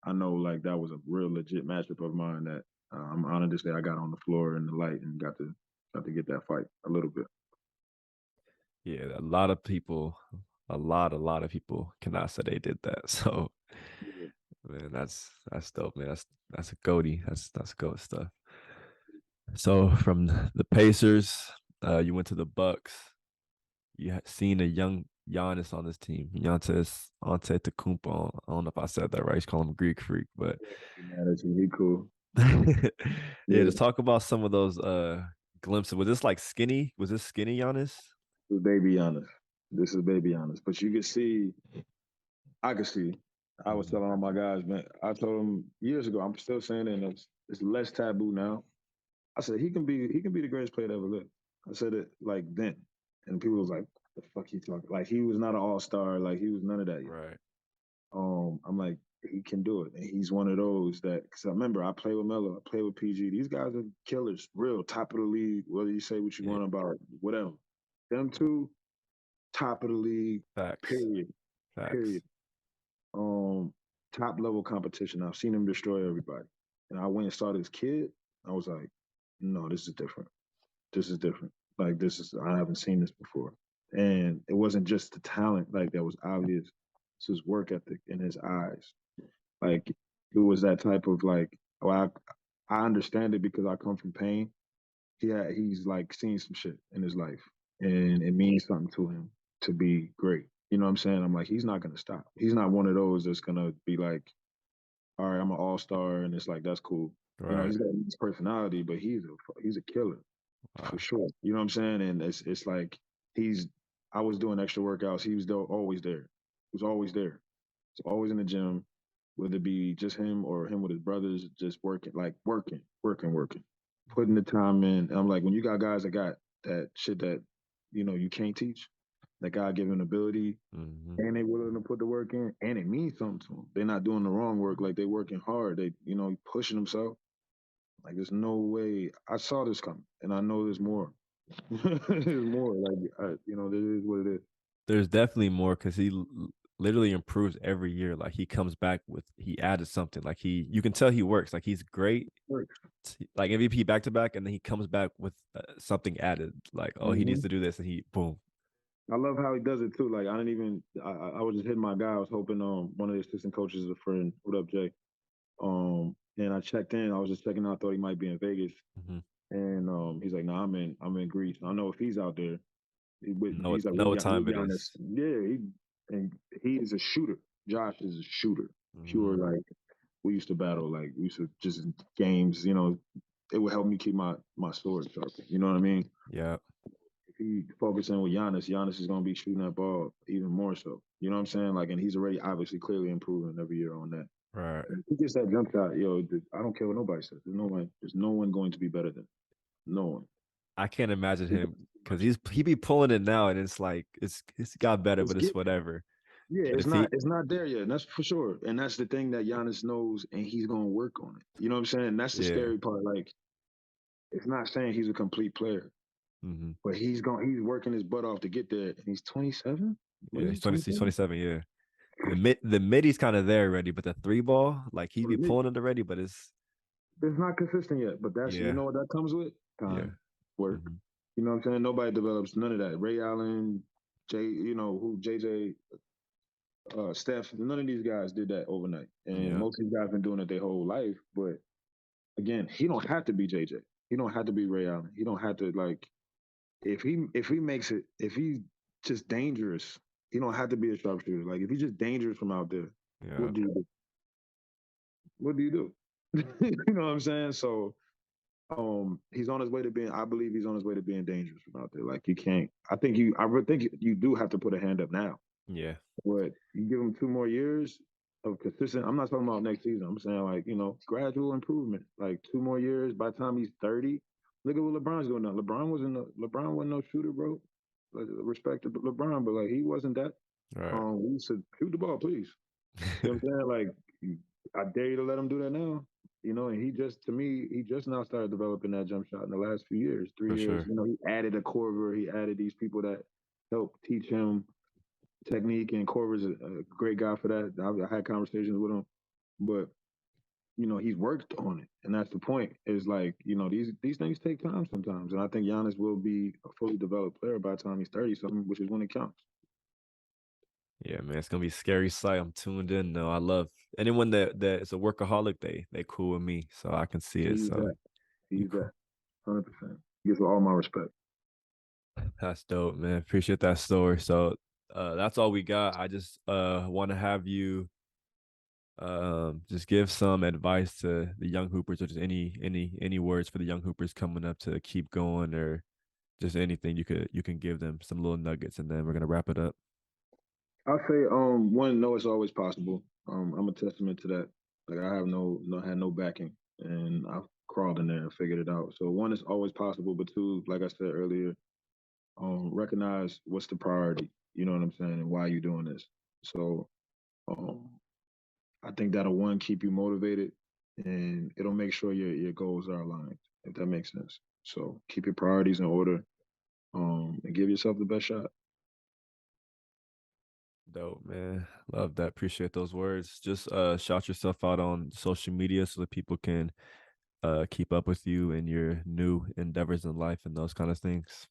I know like that was a real legit matchup of mine that I'm honored to say I got on the floor in the light and got to get that fight a little bit. Yeah, a lot of people, a lot of people cannot say they did that. So, Yeah. man, that's dope, man. That's a goatee. That's goat stuff. So from the Pacers, you went to the Bucks. You had seen a young Giannis on this team. Giannis Antetokounmpo. I don't know if I said that right. He's calling him Greek freak, but Man, that's really cool. yeah, Yeah, just talk about some of those glimpses. Was this like skinny? Was this skinny Giannis? this is baby Giannis. This is baby Giannis. But you can see, I can see. I was Mhm. telling all my guys, man. I told them years ago. I'm still saying it. And it's less taboo now. I said he can be the greatest player that ever lived. I said it like then, and people was like, "The fuck he talking?" Like he was not an all star. Like he was none of that yet. Right. I'm like, he can do it. And he's one of those that, because I remember I play with Melo, I play with PG. These guys are killers, real top of the league, whether you say what you Yeah. want about whatever. Them two, top of the league, Facts. period. Facts. Period. Um, Top level competition. I've seen him destroy everybody. And I went and saw this kid. I was like, no, this is different. This is different. Like I haven't seen this before. And it wasn't just the talent like that was obvious. It's his work ethic in his eyes. Like it was that type of like, oh, I understand it because I come from pain. He's like seen some shit in his life, and it means something to him to be great. You know what I'm saying? I'm like, he's not gonna stop. He's not one of those that's gonna be like, all right, I'm an all star, and it's like that's cool. You know, Right. he's got his personality, but he's a killer for Wow. sure. You know what I'm saying? And it's like he's. I was doing extra workouts. He was always there. He was always there. He's always in the gym, whether it be just him or him with his brothers, just working, like working, putting the time in. And I'm like, when you got guys that got that shit that you can't teach, that God given ability, Hmm. and they willing to put the work in, and it means something to them. They're not doing the wrong work, like they working hard. They pushing themselves. Like there's no way. I saw this coming, and I know there's more. There's more. Like there is what it is. There's definitely more because literally improves every year. Like he comes back with he added something. Like you can tell he works. Like he's great. Like MVP back to back, and then he comes back with something added. Like oh, he needs Mm-hmm. to do this, and he boom. I love how he does it too. Like I didn't even. I was just hitting my guy. I was hoping one of the assistant coaches is a friend. What up, Jay? And I checked in. I was just checking out. I thought he might be in Vegas, Hmm. and he's like, "No, I'm in Greece. I know if he's out there, Know he's like, know what we time it honest. is. Yeah, he is a shooter. Josh is a shooter. Pure Hmm. like we used to battle. Like we used to just games. It would help me keep my sword sharp. You know what I mean? Yeah. If he focusing with Giannis is gonna be shooting that ball even more so. You know what I'm saying? Like, and he's already obviously clearly improving every year on that. Right. And if he gets that jump shot, I don't care what nobody says. There's no one going to be better than him. No one. I can't imagine He's him because he be pulling it now, and it's like it's got better, but it's getting there. whatever. Yeah, But it's if not he, it's not there yet. And that's for sure. And that's the thing that Giannis knows, and he's gonna work on it. You know what I'm saying? That's the yeah. scary part. Like, it's not saying he's a complete player, Hmm. but he's working his butt off to get there. And he's 27. What Yeah, is he? he's 27? 27. Yeah, the mid he's kind of there already, but the three ball, like he be pulling it already, but It's not consistent yet, but that's yeah, what that comes with yeah. time, work. Hmm. You know what I'm saying? Nobody develops none of that. Ray Allen, JJ, Steph, none of these guys did that overnight, and Yeah. most of these guys been doing it their whole life. But again, he don't have to be JJ. He don't have to be Ray Allen. He don't have to like if he makes it if he's just dangerous. He don't have to be a sharpshooter. Like if he's just dangerous from out there, Yeah. what do you do? What do you do? You know what I'm saying? So he's on his way to being. I believe he's on his way to being dangerous from out there. Like you can't. I would think you do have to put a hand up now. Yeah. But you give him 2 more years of consistent. I'm not talking about next season. I'm saying like gradual improvement. Like 2 more years. By the time he's 30, look at what LeBron's doing now. LeBron wasn't no shooter, bro. Like, respect to LeBron, but like he wasn't that. Right. We used to shoot the ball, please. You know what I'm saying? Like I dare you to let him do that now. And to me, he just now started developing that jump shot in the last few years, three For years. sure. He added a Corver, he added these people that helped teach him technique, and Corver's a great guy for that. I had conversations with him, but he's worked on it, and that's the point. Is like these things take time sometimes, and I think Giannis will be a fully developed player by the time he's 30 something, which is when it counts. Yeah, man, it's gonna be a scary sight. I'm tuned in though. I love anyone that is a workaholic. They cool with me, so I can see it. He's So that. you He's cool. that. 100%. He gets all my respect. That's dope, man. Appreciate that story. So That's all we got. I just want to have you just give some advice to the young hoopers, or just any words for the young hoopers coming up to keep going, or just anything you can give them, some little nuggets, and then we're gonna wrap it up. I say, one, no, it's always possible. I'm a testament to that. Like I have had no backing, and I've crawled in there and figured it out. So one, it's always possible, but two, like I said earlier, recognize what's the priority. You know what I'm saying, and why you doing this. So, um, I think that'll one keep you motivated, and it'll make sure your goals are aligned. If that makes sense. So keep your priorities in order, and give yourself the best shot. Dope, man. Love that. Appreciate those words. Just shout yourself out on social media so that people can keep up with you and your new endeavors in life and those kind of things.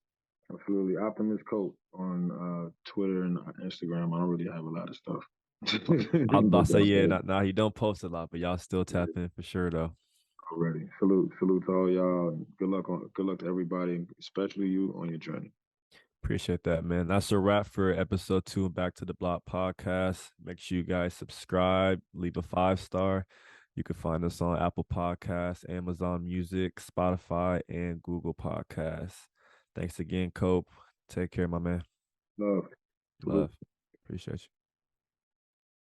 Absolutely. Optimist Coat on Twitter and Instagram. I don't really have a lot of stuff. I'll But about to say, that's yeah, all. not now he don't post a lot, but y'all still tap Yeah, in for sure though. already. Salute to all y'all. And good luck to everybody, especially you on your journey. Appreciate that, man. That's a wrap for episode 2 of Back to the Block podcast. Make sure you guys subscribe, leave a 5-star. You can find us on Apple Podcasts, Amazon Music, Spotify, and Google Podcasts. Thanks again, Cope. Take care, my man. Love. Salute. Love. Appreciate you.